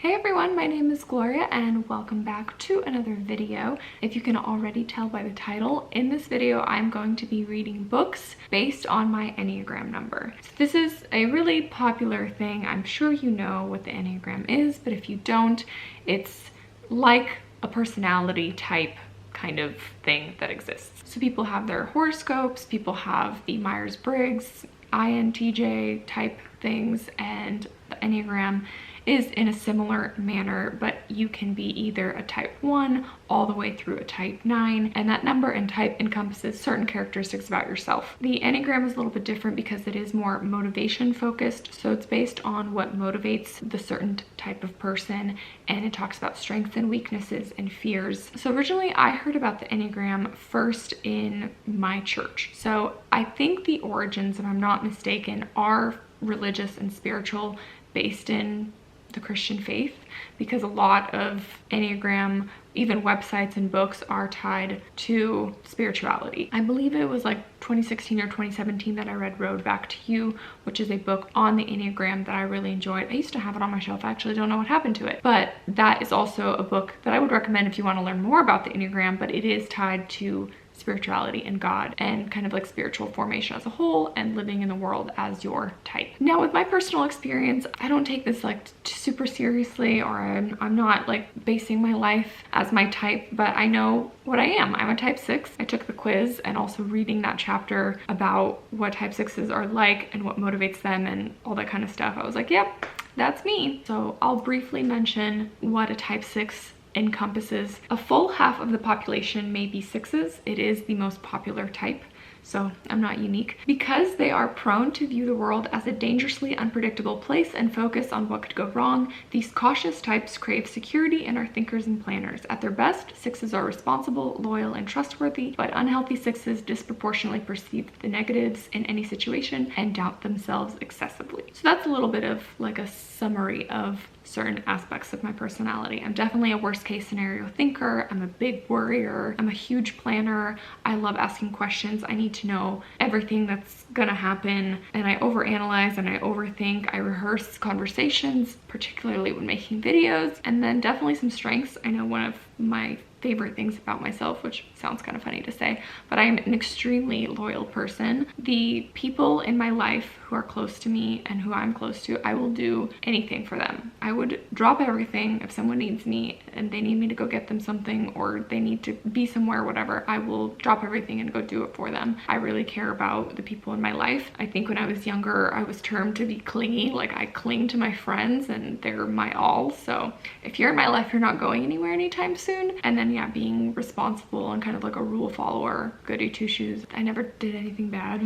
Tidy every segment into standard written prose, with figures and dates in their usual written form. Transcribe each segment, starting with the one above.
Hey everyone, my name is Gloria and welcome back to another video. If you can already tell by the title, in this video I'm going to be reading books based on my Enneagram number. So this is a really popular thing. I'm sure you know what the Enneagram is, but if you don't, it's like a personality type kind of thing that exists. So people have their horoscopes, people have the Myers-Briggs, INTJ type things, and the Enneagram is in a similar manner, but you can be either a type 1 all the way through a type 9, and that number and type encompasses certain characteristics about yourself. The Enneagram is a little bit different because it is more motivation focused, so it's based on what motivates the certain type of person, and it talks about strengths and weaknesses and fears. So originally I heard about the Enneagram first in my church. So I think the origins, if I'm not mistaken, are religious and spiritual, based in the Christian faith, because a lot of Enneagram, even websites and books, are tied to spirituality. I believe it was like 2016 or 2017 that I read Road Back to You, which is a book on the Enneagram that I really enjoyed. I used to have it on my shelf. I actually don't know what happened to it, but that is also a book that I would recommend if you want to learn more about the Enneagram, but it is tied to spirituality and God and kind of like spiritual formation as a whole and living in the world as your type. Now, with my personal experience, I don't take this like super seriously, or I'm not like basing my life as my type, but I know what I am. I'm a type 6. I took the quiz, and also reading that chapter about what type 6s are like and what motivates them and all that kind of stuff, I was like, yep, that's me. So I'll briefly mention what a type 6 encompasses. A full half of the population may be 6s. It is the most popular type, so I'm not unique. Because they are prone to view the world as a dangerously unpredictable place and focus on what could go wrong, these cautious types crave security and are thinkers and planners. At their best, 6s are responsible, loyal, and trustworthy, but unhealthy 6s disproportionately perceive the negatives in any situation and doubt themselves excessively. So that's a little bit of like a summary of certain aspects of my personality. I'm definitely a worst case scenario thinker. I'm a big worrier. I'm a huge planner. I love asking questions. I need to know everything that's gonna happen, and I overanalyze and I overthink. I rehearse conversations, particularly when making videos. And then definitely some strengths. I know one of my favorite things about myself, which sounds kind of funny to say, but I'm an extremely loyal person. The people in my life who are close to me and who I'm close to, I will do anything for them. I would drop everything if someone needs me and they need me to go get them something, or they need to be somewhere, whatever. I will drop everything and go do it for them. I really care about the people in my life. I think when I was younger, I was termed to be clingy. Like, I cling to my friends and they're my all. So if you're in my life, you're not going anywhere anytime soon. And then yeah, being responsible and kind of like a rule follower, goody two shoes. I never did anything bad.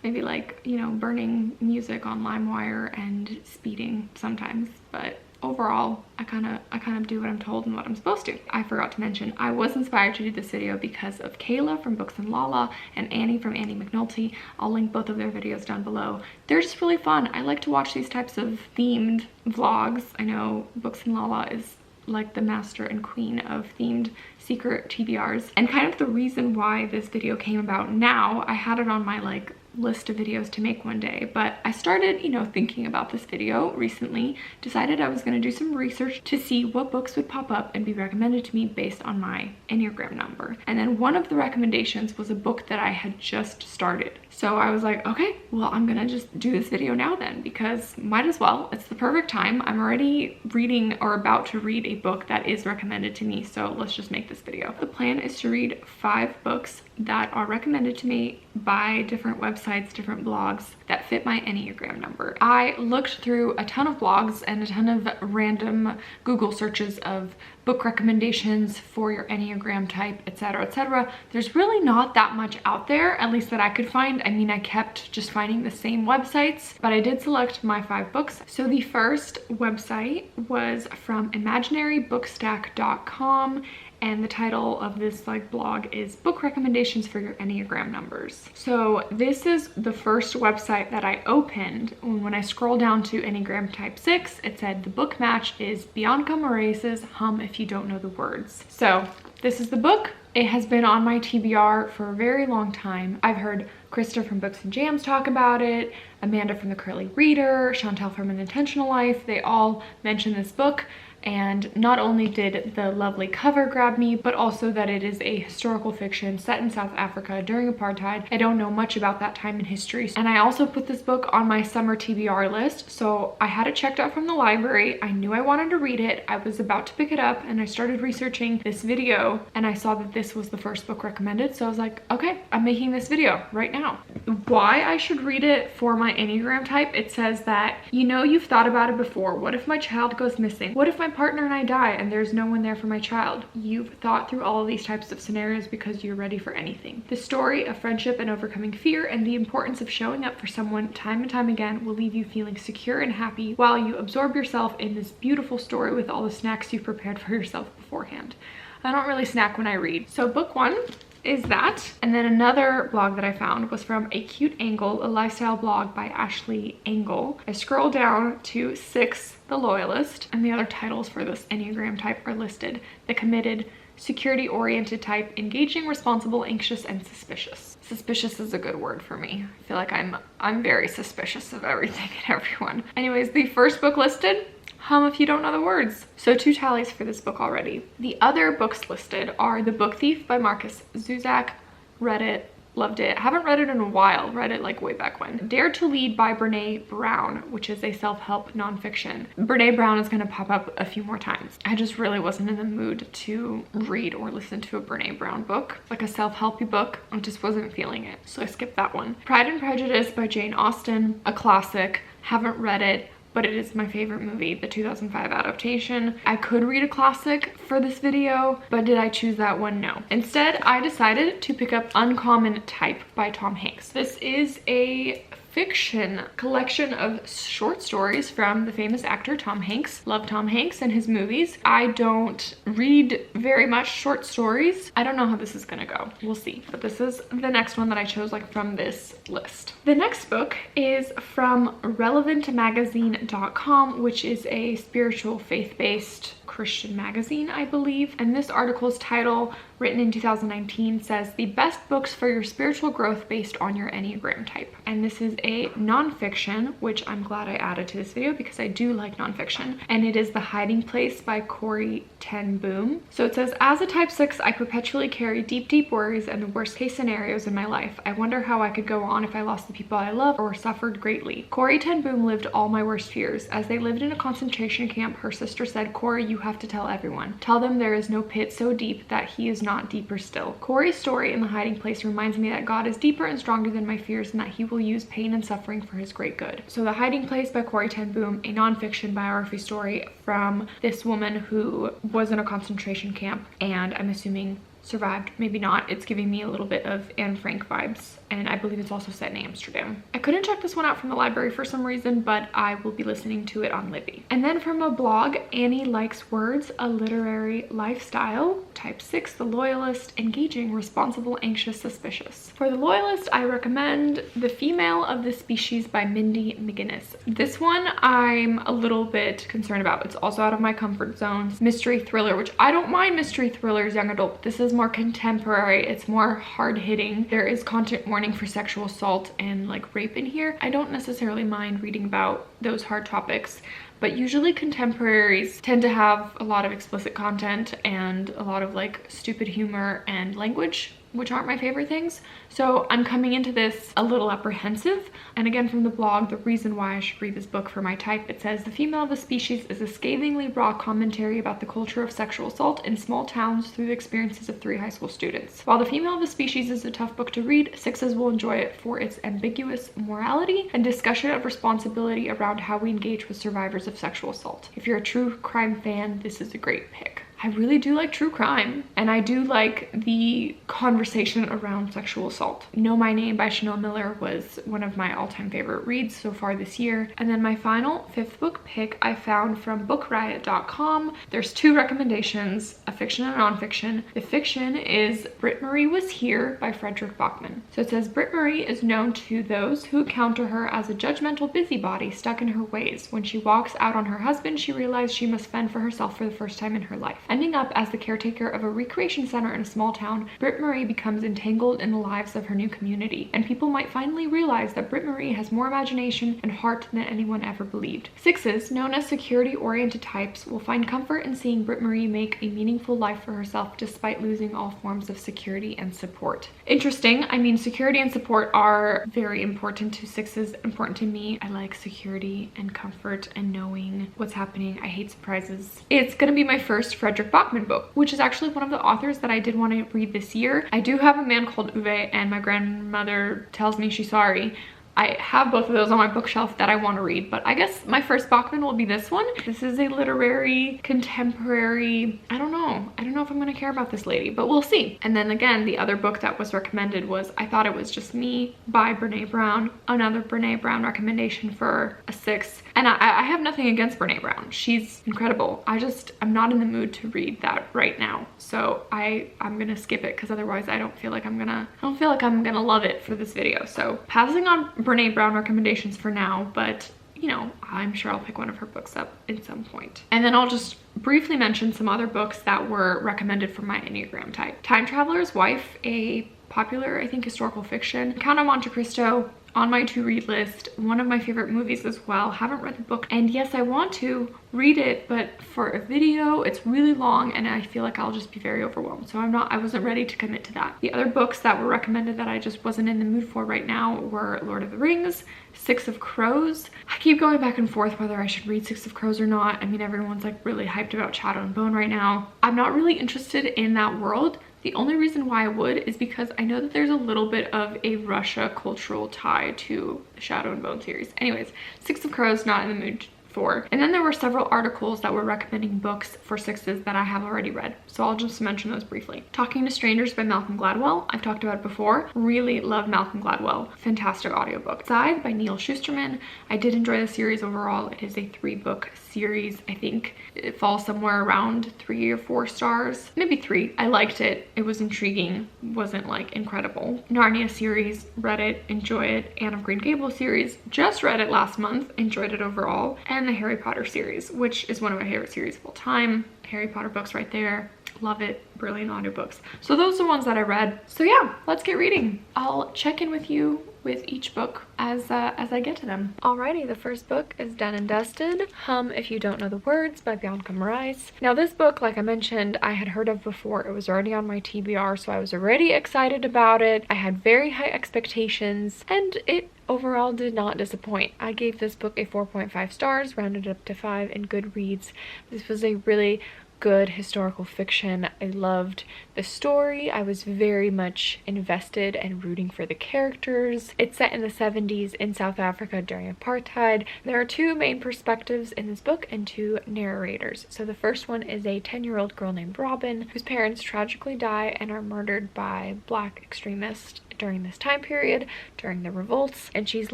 Maybe like, you know, burning music on LimeWire and speeding sometimes, but overall, I kind of do what I'm told and what I'm supposed to. I forgot to mention, I was inspired to do this video because of Kayla from Books and Lala and Annie from Annie McNulty. I'll link both of their videos down below. They're just really fun. I like to watch these types of themed vlogs. I know Books and Lala is like the master and queen of themed secret TBRs, and kind of the reason why this video came about now. I had it on my like list of videos to make one day, but I started, you know, thinking about this video recently, decided I was going to do some research to see what books would pop up and be recommended to me based on my Enneagram number. And then one of the recommendations was a book that I had just started. So I was like, okay, well, I'm gonna just do this video now then, because might as well. It's the perfect time. I'm already reading or about to read a book that is recommended to me, so let's just make this video. The plan is to read 5 books that are recommended to me by different websites, different blogs that fit my Enneagram number. I looked through a ton of blogs and a ton of random Google searches of book recommendations for your Enneagram type, etc., etc. There's really not that much out there, at least that I could find. I mean, I kept just finding the same websites, but I did select my 5 books. So the first website was from imaginarybookstack.com, and the title of this like blog is Book Recommendations for Your Enneagram Numbers. So this is the first website that I opened. When I scroll down to Enneagram Type 6, it said the book match is Bianca Moraes' Hum If You Don't Know the Words. So this is the book. It has been on my TBR for a very long time. I've heard Krista from Books and Jams talk about it, Amanda from The Curly Reader, Chantel from An Intentional Life. They all mention this book. And not only did the lovely cover grab me, but also that it is a historical fiction set in South Africa during apartheid. I don't know much about that time in history. And I also put this book on my summer TBR list. So I had it checked out from the library. I knew I wanted to read it. I was about to pick it up and I started researching this video and I saw that this was the first book recommended. So I was like, okay, I'm making this video right now. Why I should read it for my Enneagram type, it says that, you know, you've thought about it before. What if my child goes missing? What if my partner and I die and there's no one there for my child? You've thought through all of these types of scenarios because you're ready for anything. The story of friendship and overcoming fear and the importance of showing up for someone time and time again will leave you feeling secure and happy while you absorb yourself in this beautiful story with all the snacks you've prepared for yourself beforehand. I don't really snack when I read. So book one is that. And then another blog that I found was from A Cute Angle, a lifestyle blog by Ashley Angle. I scroll down to 6, The Loyalist, and the other titles for this Enneagram type are listed. The Committed, Security-oriented type, engaging, responsible, anxious, and suspicious. Suspicious is a good word for me. I feel like I'm very suspicious of everything and everyone. Anyways, the first book listed, hum if you don't know the words. So 2 tallies for this book already. The other books listed are The Book Thief by Marcus Zuzak. Read it, loved it. Haven't read it in a while, read it like way back when. Dare to Lead by Brene Brown, which is a self-help nonfiction. Brene Brown is gonna pop up a few more times. I just really wasn't in the mood to read or listen to a Brene Brown book, like a self-helpy book. I just wasn't feeling it, so I skipped that one. Pride and Prejudice by Jane Austen, a classic. Haven't read it, but it is my favorite movie, the 2005 adaptation. I could read a classic for this video, but did I choose that one? No. Instead, I decided to pick up Uncommon Type by Tom Hanks. This is a fiction collection of short stories from the famous actor Tom Hanks. Love Tom Hanks and his movies. I don't read very much short stories. I don't know how this is gonna go. We'll see. But this is the next one that I chose like from this list. The next book is from relevantmagazine.com, which is a spiritual faith-based Christian magazine, I believe. And this article's title, written in 2019, says The Best Books for Your Spiritual Growth Based on Your Enneagram Type. And this is a nonfiction, which I'm glad I added to this video because I do like nonfiction. And it is The Hiding Place by Corey Ten Boom. So it says, as a type 6, I perpetually carry deep, deep worries and the worst case scenarios in my life. I wonder how I could go on if I lost the people I love or suffered greatly. Corey Ten Boom lived all my worst fears. As they lived in a concentration camp, her sister said, Corey, you have to tell everyone. Tell them there is no pit so deep that he is not deeper still. Corey's story in The Hiding Place reminds me that God is deeper and stronger than my fears and that he will use pain and suffering for his great good. So The Hiding Place by Corey Ten Boom, a nonfiction biography story from this woman who was in a concentration camp and I'm assuming survived, maybe not. It's giving me a little bit of Anne Frank vibes, and I believe it's also set in Amsterdam. I couldn't check this one out from the library for some reason, but I will be listening to it on Libby. And then from a blog, Annie Likes Words, a literary lifestyle, type 6, The Loyalist, engaging, responsible, anxious, suspicious. For The Loyalist, I recommend The Female of the Species by Mindy McGinnis. This one I'm a little bit concerned about. It's also out of my comfort zones. Mystery thriller, which I don't mind mystery thrillers, young adult. This is more contemporary. It's more hard-hitting. There is content warning for sexual assault and like rape in here. I don't necessarily mind reading about those hard topics, but usually contemporaries tend to have a lot of explicit content and a lot of like stupid humor and language, which aren't my favorite things. So I'm coming into this a little apprehensive. And again, from the blog, the reason why I should read this book for my type, it says The Female of the Species is a scathingly raw commentary about the culture of sexual assault in small towns through the experiences of 3 high school students. While The Female of the Species is a tough book to read, 6s will enjoy it for its ambiguous morality and discussion of responsibility around how we engage with survivors of sexual assault. If you're a true crime fan, this is a great pick. I really do like true crime, and I do like the conversation around sexual assault. Know My Name by Chanel Miller was one of my all-time favorite reads so far this year. And then my final 5th book pick I found from bookriot.com. There's 2 recommendations, a fiction and a nonfiction. The fiction is Britt-Marie Was Here by Frederick Bachman. So it says, Britt-Marie is known to those who encounter her as a judgmental busybody stuck in her ways. When she walks out on her husband, she realizes she must fend for herself for the first time in her life. Ending up as the caretaker of a recreation center in a small town, Britt-Marie becomes entangled in the lives of her new community, and people might finally realize that Britt-Marie has more imagination and heart than anyone ever believed. Sixes, known as security-oriented types, will find comfort in seeing Britt-Marie make a meaningful life for herself despite losing all forms of security and support. Interesting. I mean, security and support are very important to sixes, important to me. I like security and comfort and knowing what's happening. I hate surprises. It's gonna be my first Frederick Bachman book, which is actually one of the authors that I did want to read this year. I do have A Man Called Uwe and My Grandmother Tells Me She's Sorry. I have both of those on my bookshelf that I want to read, but I guess my first Bachman will be this one. This is a literary, contemporary, I don't know if I'm going to care about this lady, but we'll see. And then again, the other book that was recommended was I Thought It Was Just Me by Brene Brown, another Brene Brown recommendation for a 6. And I have nothing against Brene Brown. She's incredible. I'm not in the mood to read that right now. So I'm gonna skip it because otherwise I don't feel like I'm gonna love it for this video. So passing on Brene Brown recommendations for now, but you know, I'm sure I'll pick one of her books up at some point. And then I'll just briefly mention some other books that were recommended for my Enneagram type. Time Traveler's Wife, a popular, I think, historical fiction. Count of Monte Cristo, on my to-read list, one of my favorite movies as well. Haven't read the book, and yes, I want to read it, but for a video it's really long and I feel like I'll just be very overwhelmed, so I wasn't ready to commit to that. The other books that were recommended that I just wasn't in the mood for right now were Lord of the Rings, Six of Crows. I keep going back and forth whether I should read Six of Crows or not. I mean, everyone's like really hyped about Shadow and Bone right now. I'm not really interested in that world. The only reason why I would is because I know that there's a little bit of a Russia cultural tie to the Shadow and Bone series. Anyways, Six of Crows, not in the mood for. And then there were several articles that were recommending books for sixes that I have already read, so I'll just mention those briefly. Talking to Strangers by Malcolm Gladwell. I've talked about it before. Really love Malcolm Gladwell. Fantastic audiobook. Side by Neil Shusterman. I did enjoy the series overall. It is a 3-book series. I think it falls somewhere around 3 or 4 stars, maybe 3. I liked it. It was intriguing. Wasn't like incredible. Narnia series, read it, enjoy it. Anne of Green Gables series, just read it last month, enjoyed it overall. And the Harry Potter series, which is one of my favorite series of all time. Harry Potter books right there. Love it. Brilliant audiobooks. So those are the ones that I read. So yeah, let's get reading. I'll check in with you with each book as I get to them. Alrighty, the first book is Done and Dusted, Hum If You Don't Know the Words by Bianca Morais. Now this book, like I mentioned, I had heard of before. It was already on my TBR, so I was already excited about it. I had very high expectations, and it overall did not disappoint. I gave this book a 4.5 stars, rounded up to 5 in Goodreads. This was a really good historical fiction. I loved the story. I was very much invested and rooting for the characters. It's set in the 70s in South Africa during apartheid. There are 2 main perspectives in this book and 2 narrators. So the first one is a 10-year-old girl named Robin, whose parents tragically die and are murdered by Black extremists during this time period, during the revolts, and she's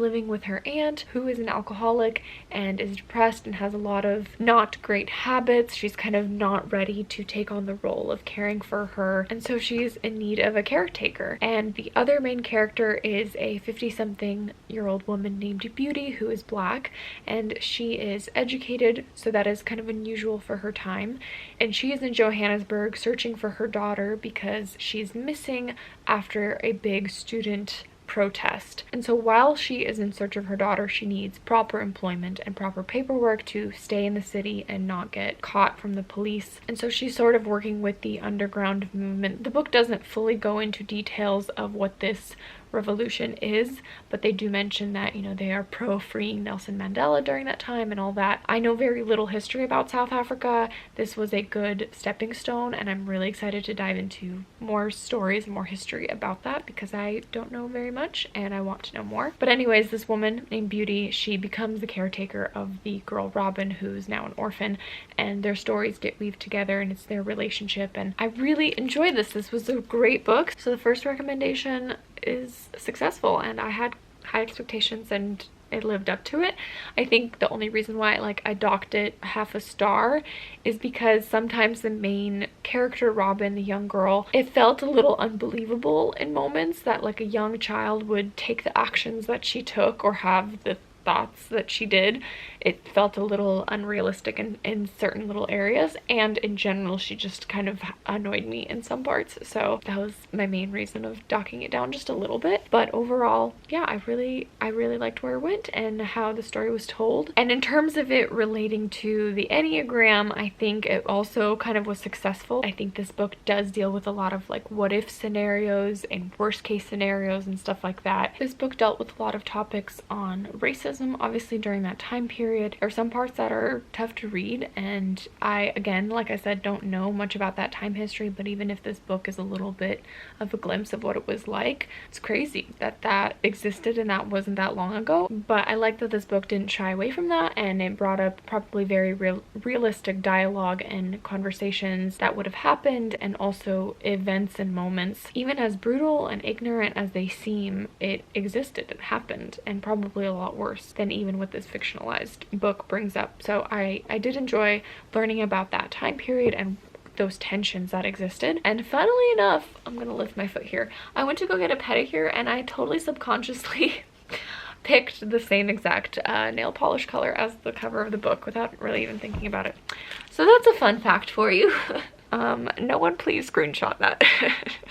living with her aunt, who is an alcoholic and is depressed and has a lot of not great habits. She's kind of not ready to take on the role of caring for her, and so she's in need of a caretaker. And the other main character is a 50-something-year-old woman named Beauty, who is Black, and she is educated, so that is kind of unusual for her time, and she is in Johannesburg searching for her daughter because she's missing after a big student protest. And so while she is in search of her daughter, she needs proper employment and proper paperwork to stay in the city and not get caught from the police. And so she's sort of working with the underground movement. The book doesn't fully go into details of what this revolution is, but they do mention that, you know, they are pro freeing Nelson Mandela during that time and all that. I know very little history about South Africa. This was a good stepping stone, and I'm really excited to dive into more stories, more history about that, because I don't know very much and I want to know more. But anyways, this woman named Beauty, she becomes the caretaker of the girl Robin, who's now an orphan, and their stories get weaved together and it's their relationship, and I really enjoyed this. This was a great book. So the first recommendation is successful, and I had high expectations and it lived up to it. I think the only reason why I docked it half a star is because sometimes the main character, Robin, the young girl, it felt a little unbelievable in moments that like a young child would take the actions that she took or have the thoughts that she did. It felt a little unrealistic in certain little areas, and in general she just kind of annoyed me in some parts, so that was my main reason of docking it down just a little bit. But overall, yeah, I really liked where it went and how the story was told. And in terms of it relating to the Enneagram, I think it also kind of was successful. I think this book does deal with a lot of like what if scenarios and worst case scenarios and stuff like that. This book dealt with a lot of topics on racism, obviously during that time period. There are some parts that are tough to read, and I, again, like I said, don't know much about that time history, but even if this book is a little bit of a glimpse of what it was like, it's crazy that that existed and that wasn't that long ago. But I like that this book didn't shy away from that, and it brought up probably very realistic dialogue and conversations that would have happened, and also events and moments. Even as brutal and ignorant as they seem, it existed, it happened, and probably a lot worse than even what this fictionalized book brings up. So I did enjoy learning about that time period and those tensions that existed. And funnily enough, I'm gonna lift my foot here, I went to go get a pedicure and I totally subconsciously picked the same exact nail polish color as the cover of the book without really even thinking about it. So that's a fun fact for you. No one please screenshot that.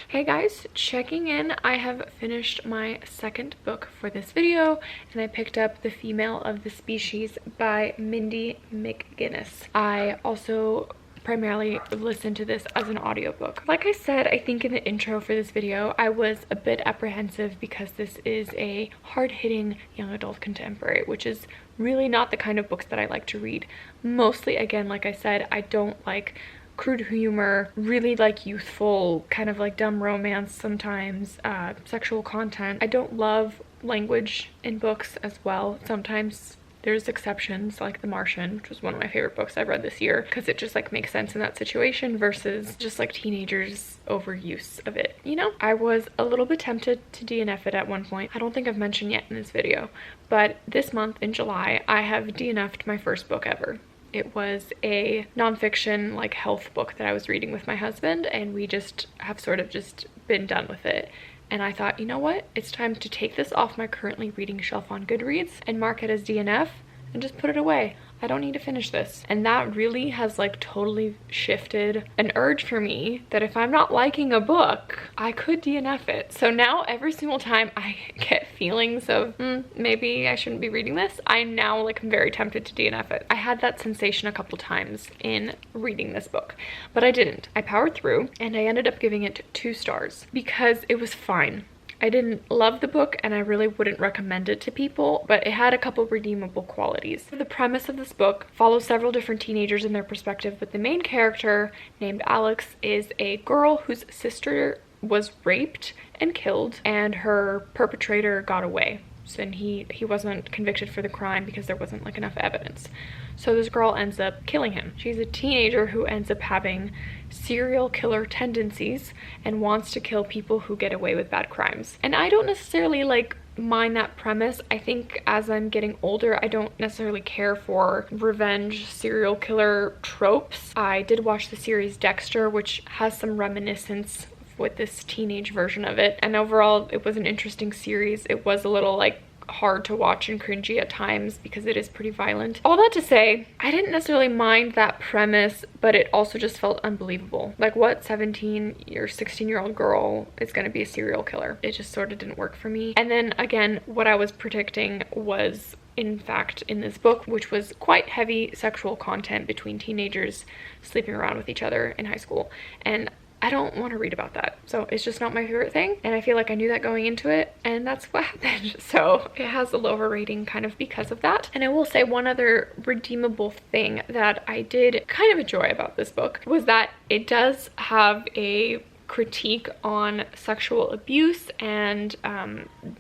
Hey guys, checking in. I have finished my second book for this video, and I picked up The Female of the Species by Mindy McGinnis. I also primarily listened to this as an audiobook. Like I said, I think in the intro for this video, I was a bit apprehensive because this is a hard-hitting young adult contemporary, which is really not the kind of books that I like to read. Mostly, again, like I said, I don't like crude humor, really like youthful, kind of like dumb romance sometimes, sexual content. I don't love language in books as well. Sometimes there's exceptions, like The Martian, which was one of my favorite books I've read this year, because it just like makes sense in that situation versus just like teenagers' overuse of it, you know? I was a little bit tempted to DNF it at one point. I don't think I've mentioned yet in this video, but this month in July, I have DNF'd my first book ever. It was a nonfiction like health book that I was reading with my husband, and we just have sort of just been done with it. And I thought, you know what? It's time to take this off my currently reading shelf on Goodreads and mark it as DNF and just put it away. I don't need to finish this. And that really has like totally shifted an urge for me that if I'm not liking a book, I could DNF it. So now every single time I get feelings of maybe I shouldn't be reading this, I now like am very tempted to DNF it. I had that sensation a couple times in reading this book, but I didn't. I powered through and I ended up giving it 2 stars because it was fine. I didn't love the book and I really wouldn't recommend it to people, but it had a couple redeemable qualities. The premise of this book follows several different teenagers in their perspective, but the main character, named Alex, is a girl whose sister was raped and killed, and her perpetrator got away. And he wasn't convicted for the crime because there wasn't like enough evidence. So this girl ends up killing him. She's a teenager who ends up having serial killer tendencies and wants to kill people who get away with bad crimes. And I don't necessarily like mind that premise. I think as I'm getting older, I don't necessarily care for revenge serial killer tropes. I did watch the series Dexter, which has some reminiscence with this teenage version of it, and overall it was an interesting series. It was a little like hard to watch and cringy at times because it is pretty violent. All that to say, I didn't necessarily mind that premise, but it also just felt unbelievable. Like, what 17 or 16-year-old girl is going to be a serial killer? It just sort of didn't work for me. And then again, what I was predicting was in fact in this book, which was quite heavy sexual content between teenagers sleeping around with each other in high school, and I don't want to read about that. So it's just not my favorite thing, and I feel like I knew that going into it, and that's what happened. So it has a lower rating kind of because of that. And I will say one other redeemable thing that I did kind of enjoy about this book was that it does have a critique on sexual abuse and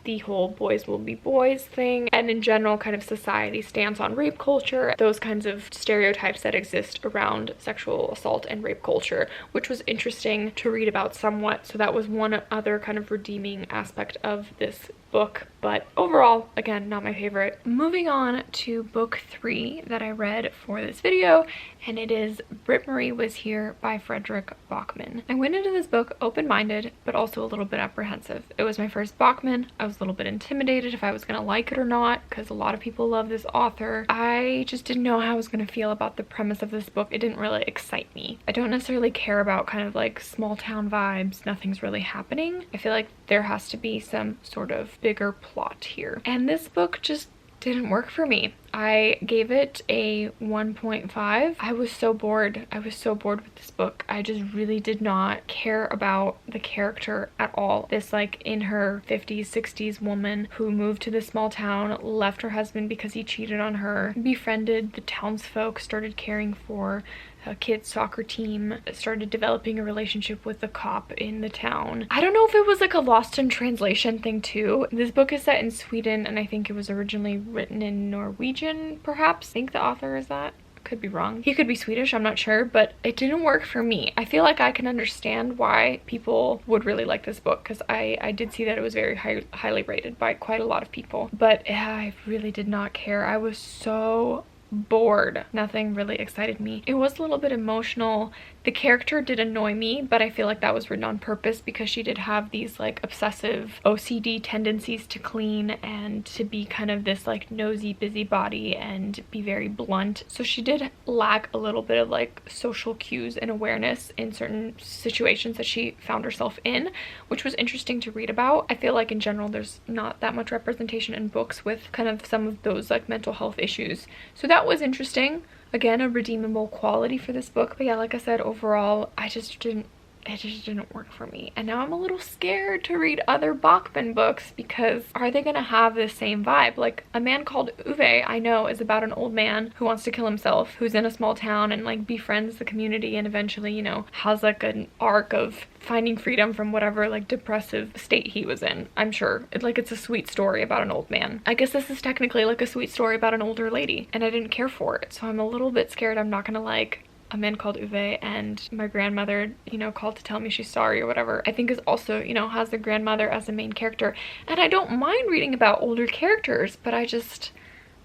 the whole boys will be boys thing, and in general kind of society stance on rape culture, those kinds of stereotypes that exist around sexual assault and rape culture, which was interesting to read about somewhat. So that was one other kind of redeeming aspect of this book, but overall, again, not my favorite. Moving on to book 3 that I read for this video, and it is Britt-Marie Was Here by Frederick Bachman. I went into this book open-minded, but also a little bit apprehensive. It was my first Bachman. I was a little bit intimidated if I was gonna like it or not, because a lot of people love this author. I just didn't know how I was gonna feel about the premise of this book. It didn't really excite me. I don't necessarily care about kind of like small town vibes. Nothing's really happening. I feel like there has to be some sort of bigger plot here. And this book just didn't work for me. I gave it a 1.5. I was so bored. I was so bored with this book. I just really did not care about the character at all. This like in her 50s, 60s woman who moved to this small town, left her husband because he cheated on her, befriended the townsfolk, started caring for a kid's soccer team, started developing a relationship with the cop in the town. I don't know if it was like a lost in translation thing too. This book is set in Sweden, and I think it was originally written in Norwegian, perhaps. I think the author is that. Could be wrong. He could be Swedish, I'm not sure, but it didn't work for me. I feel like I can understand why people would really like this book, because I did see that it was very highly rated by quite a lot of people, but I really did not care. I was so bored. Nothing really excited me. It was a little bit emotional. The character did annoy me, but I feel like that was written on purpose because she did have these like obsessive OCD tendencies to clean and to be kind of this like nosy busybody and be very blunt. So she did lack a little bit of like social cues and awareness in certain situations that she found herself in, which was interesting to read about. I feel like in general there's not that much representation in books with kind of some of those like mental health issues. So that was interesting. Again, a redeemable quality for this book. But yeah, like I said, overall, it just didn't work for me. And now I'm a little scared to read other Bachman books because are they gonna have the same vibe? Like A Man Called Uwe, I know, is about an old man who wants to kill himself, who's in a small town and like befriends the community and eventually, you know, has like an arc of finding freedom from whatever like depressive state he was in. I'm sure it's a sweet story about an old man. I guess this is technically like a sweet story about an older lady, and I didn't care for it. So I'm a little bit scared I'm not gonna like A Man Called Uwe, and my grandmother, you know, called to tell me she's sorry or whatever, I think is also, you know, has the grandmother as the main character. And I don't mind reading about older characters, but I just,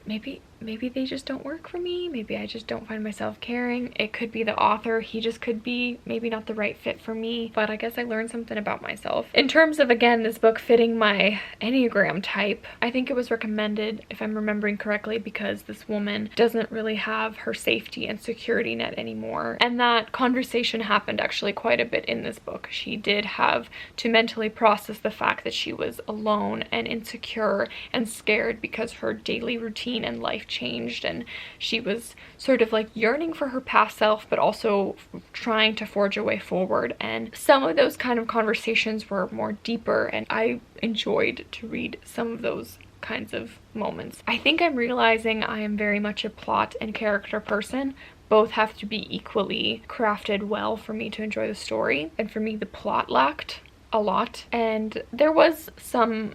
maybe they just don't work for me. Maybe I just don't find myself caring. It could be the author. He just could be maybe not the right fit for me, but I guess I learned something about myself. In terms of, again, this book fitting my Enneagram type, I think it was recommended, if I'm remembering correctly, because this woman doesn't really have her safety and security net anymore. And that conversation happened actually quite a bit in this book. She did have to mentally process the fact that she was alone and insecure and scared because her daily routine and life changed, and she was sort of like yearning for her past self but also trying to forge a way forward. And some of those kind of conversations were more deeper, and I enjoyed to read some of those kinds of moments. I think I'm realizing I am very much a plot and character person. Both have to be equally crafted well for me to enjoy the story, and for me the plot lacked a lot, and there was some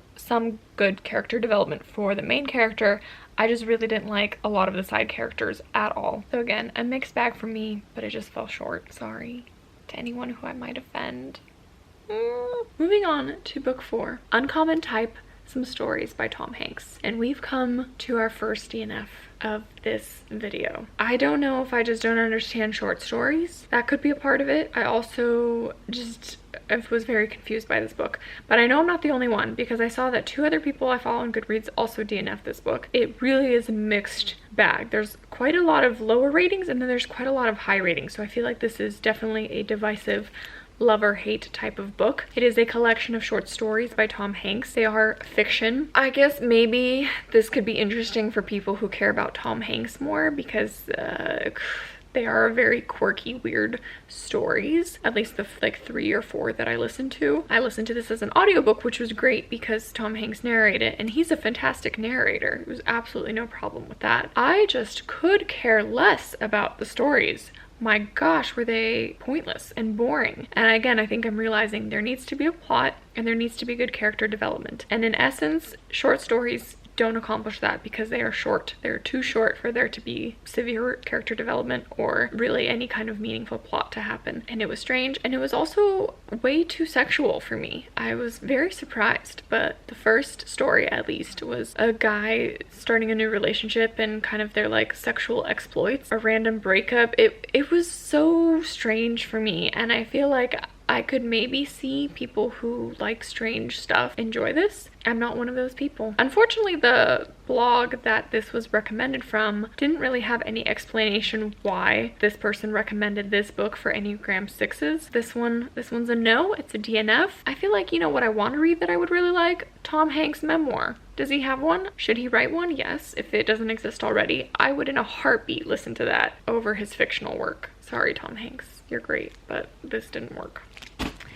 good character development for the main character. I just really didn't like a lot of the side characters at all. So again, a mixed bag for me, but it just fell short. Sorry to anyone who I might offend. Moving on to book 4, Uncommon Type, Some Stories by Tom Hanks. And we've come to our first DNF of this video. I don't know if I just don't understand short stories. That could be a part of it. I also just was very confused by this book, but I know I'm not the only one because I saw that 2 other people I follow on Goodreads also DNF this book. It really is a mixed bag. There's quite a lot of lower ratings and then there's quite a lot of high ratings, so I feel like this is definitely a divisive love or hate type of book. It is a collection of short stories by Tom Hanks. They are fiction. I guess maybe this could be interesting for people who care about Tom Hanks more because they are very quirky, weird stories. At least the like 3 or 4 that I listened to. I listened to this as an audiobook, which was great because Tom Hanks narrated it, and he's a fantastic narrator. There was absolutely no problem with that. I just could care less about the stories. My gosh, were they pointless and boring. And again, I think I'm realizing there needs to be a plot and there needs to be good character development. And in essence, short stories don't accomplish that because they are short. They're too short for there to be severe character development or really any kind of meaningful plot to happen. And it was strange, and it was also way too sexual for me. I was very surprised, but the first story at least was a guy starting a new relationship and kind of their like sexual exploits, a random breakup. It was so strange for me, and I feel like I could maybe see people who like strange stuff enjoy this. I'm not one of those people. Unfortunately, the blog that this was recommended from didn't really have any explanation why this person recommended this book for Enneagram 6s. This one's a no, it's a DNF. I feel like, you know what I want to read that I would really like? Tom Hanks' memoir. Does he have one? Should he write one? Yes. If it doesn't exist already, I would in a heartbeat listen to that over his fictional work. Sorry, Tom Hanks. You're great, but this didn't work.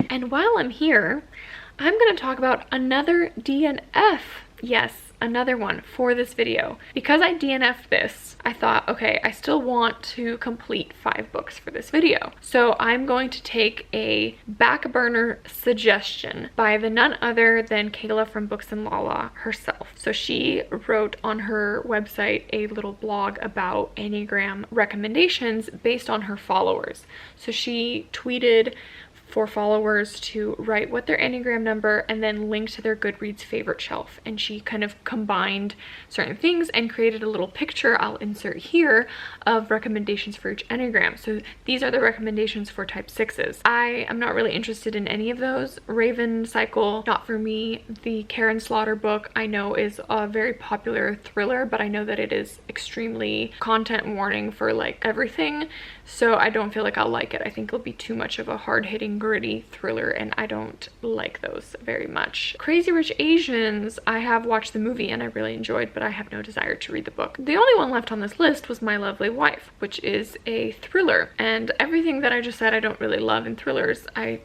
And while I'm here, I'm going to talk about another DNF. Yes, another one for this video. Because I DNF'd this, I thought, okay, I still want to complete 5 books for this video. So I'm going to take a back burner suggestion by the none other than Kayla from Books and Lala herself. So she wrote on her website a little blog about Enneagram recommendations based on her followers. So she tweeted for followers to write what their Enneagram number and then link to their Goodreads favorite shelf. And she kind of combined certain things and created a little picture I'll insert here of recommendations for each Enneagram. So these are the recommendations for type 6s. I am not really interested in any of those. Raven Cycle, not for me. The Karen Slaughter book I know is a very popular thriller, but I know that it is extremely content warning for like everything. So I don't feel like I'll like it. I think it'll be too much of a hard-hitting, gritty thriller, and I don't like those very much. Crazy Rich Asians, I have watched the movie and I really enjoyed, but I have no desire to read the book. The only one left on this list was My Lovely Wife, which is a thriller. And everything that I just said I don't really love in thrillers, I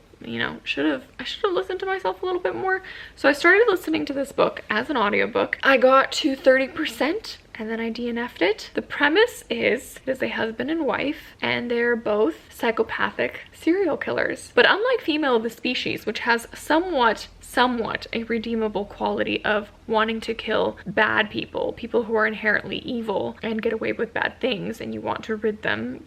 should have listened to myself a little bit more. So I started listening to this book as an audiobook. I got to 30%. And then I DNF'd it. The premise is a husband and wife, and they're both psychopathic serial killers. But unlike Female of the Species, which has somewhat a redeemable quality of wanting to kill bad people who are inherently evil and get away with bad things, and you want to rid them,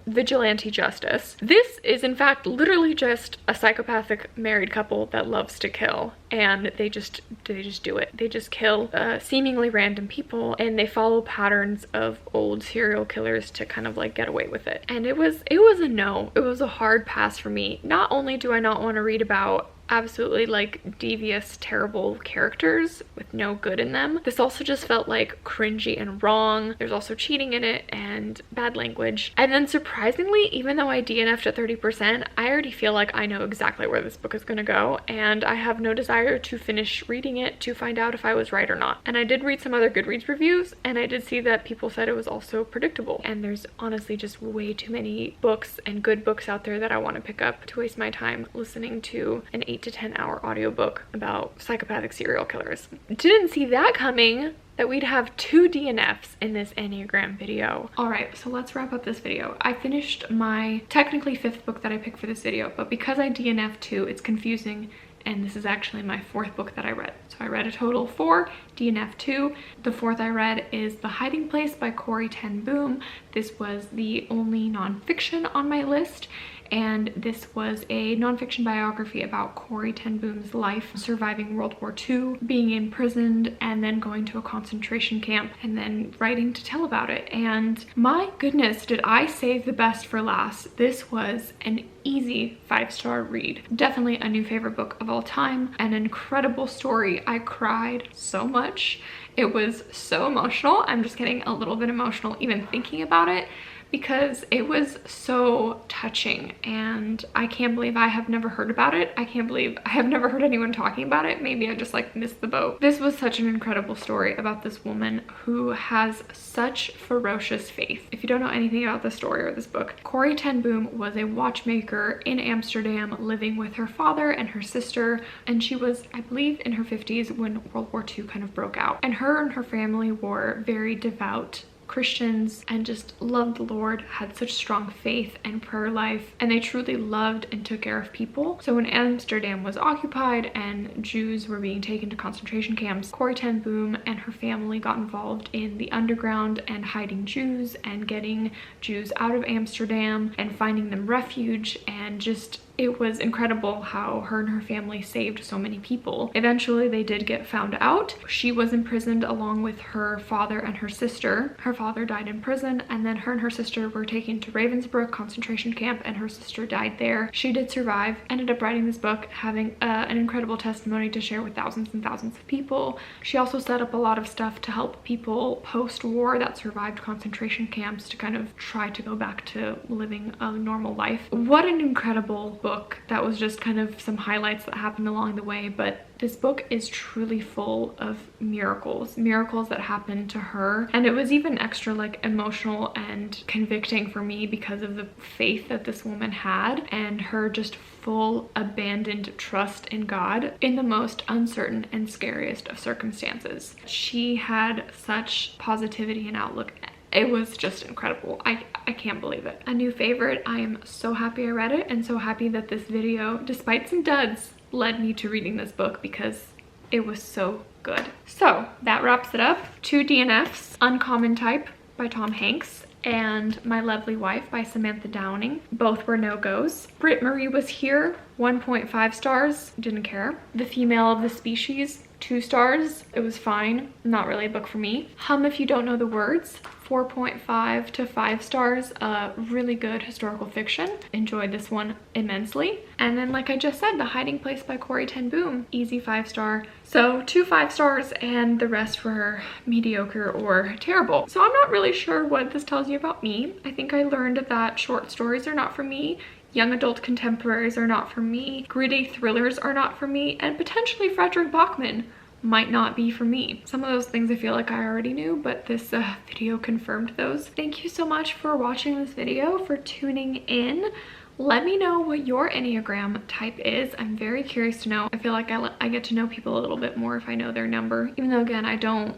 vigilante justice. This is in fact literally just a psychopathic married couple that loves to kill, and they just do it. They just kill seemingly random people, and they follow patterns of old serial killers to kind of like get away with it. And it was a no. It was a hard pass for me. Not only do I not want to read about absolutely like devious, terrible characters with no good in them, this also just felt like cringy and wrong. There's also cheating in it and bad language. And then surprisingly, even though I DNF'd at 30%, I already feel like I know exactly where this book is gonna go, and I have no desire to finish reading it to find out if I was right or not. And I did read some other Goodreads reviews, and I did see that people said it was also predictable. And there's honestly just way too many books and good books out there that I want to pick up to waste my time listening to an 8 to 10 hour audiobook about psychopathic serial killers. Didn't see that coming, that we'd have 2 DNFs in this Enneagram video. Alright, so let's wrap up this video. I finished my technically 5th book that I picked for this video, but because I DNF'd 2, it's confusing, and this is actually my 4th book that I read. So I read a total of 4, DNF 2. The 4th I read is The Hiding Place by Corrie ten Boom. This was the only nonfiction on my list, and this was a nonfiction biography about Corrie ten Boom's life surviving World War II, being imprisoned, and then going to a concentration camp, and then writing to tell about it. And my goodness, did I save the best for last. This was an easy 5-star read. Definitely a new favorite book of all time. An incredible story. I cried so much. It was so emotional. I'm just getting a little bit emotional even thinking about it, because it was so touching, and I can't believe I have never heard about it. I can't believe I have never heard anyone talking about it. Maybe I just like missed the boat. This was such an incredible story about this woman who has such ferocious faith. If you don't know anything about this story or this book, Corrie ten Boom was a watchmaker in Amsterdam living with her father and her sister, and she was, I believe, in her 50s when World War II kind of broke out. And her family were very devout Christians and just loved the Lord, had such strong faith and prayer life, and they truly loved and took care of people. So when Amsterdam was occupied and Jews were being taken to concentration camps, Corrie ten Boom and her family got involved in the underground and hiding Jews and getting Jews out of Amsterdam and finding them refuge, and just it was incredible how her and her family saved so many people. Eventually, they did get found out. She was imprisoned along with her father and her sister. Her father died in prison, and then her and her sister were taken to Ravensbrück concentration camp, and her sister died there. She did survive, ended up writing this book, having an incredible testimony to share with thousands and thousands of people. She also set up a lot of stuff to help people post-war that survived concentration camps to kind of try to go back to living a normal life. What an incredible book. That was just kind of some highlights that happened along the way, but this book is truly full of miracles that happened to her, and it was even extra like emotional and convicting for me because of the faith that this woman had and her just full abandoned trust in God in the most uncertain and scariest of circumstances. She had such positivity and outlook. It was just incredible. I can't believe it. A new favorite. I am so happy I read it, and so happy that this video, despite some duds, led me to reading this book because it was so good. So that wraps it up. 2 DNFs, Uncommon Type by Tom Hanks and My Lovely Wife by Samantha Downing. Both were no-goes. Britt-Marie was here, 1.5 stars, didn't care. The Female of the Species, 2 stars. It was fine, not really a book for me. Hum If You Don't Know the Words, 4.5 to 5 stars. Really good historical fiction. Enjoyed this one immensely. And then, like I just said, The Hiding Place by Corrie ten Boom, easy 5 star. So 2 5 stars and the rest were mediocre or terrible. So I'm not really sure what this tells you about me. I think I learned that short stories are not for me. Young adult contemporaries are not for me. Gritty thrillers are not for me. And potentially Frederick Bachman might not be for me. Some of those things I feel like I already knew, but this video confirmed those. Thank you so much for watching this video, for tuning in. Let me know what your Enneagram type is. I'm very curious to know. I feel like I get to know people a little bit more if I know their number, even though again I don't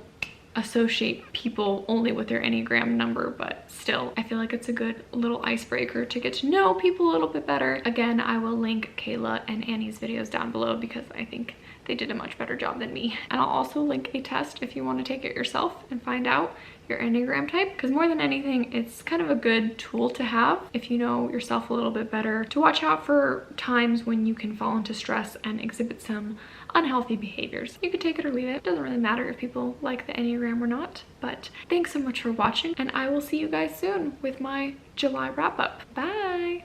associate people only with their Enneagram number, but still I feel like it's a good little icebreaker to get to know people a little bit better. Again, I will link Kayla and Annie's videos down below because I think they did a much better job than me. And I'll also link a test if you want to take it yourself and find out your Enneagram type, because more than anything, it's kind of a good tool to have if you know yourself a little bit better, to watch out for times when you can fall into stress and exhibit some unhealthy behaviors. You could take it or leave it. It doesn't really matter if people like the Enneagram or not. But thanks so much for watching, and I will see you guys soon with my July wrap up. Bye!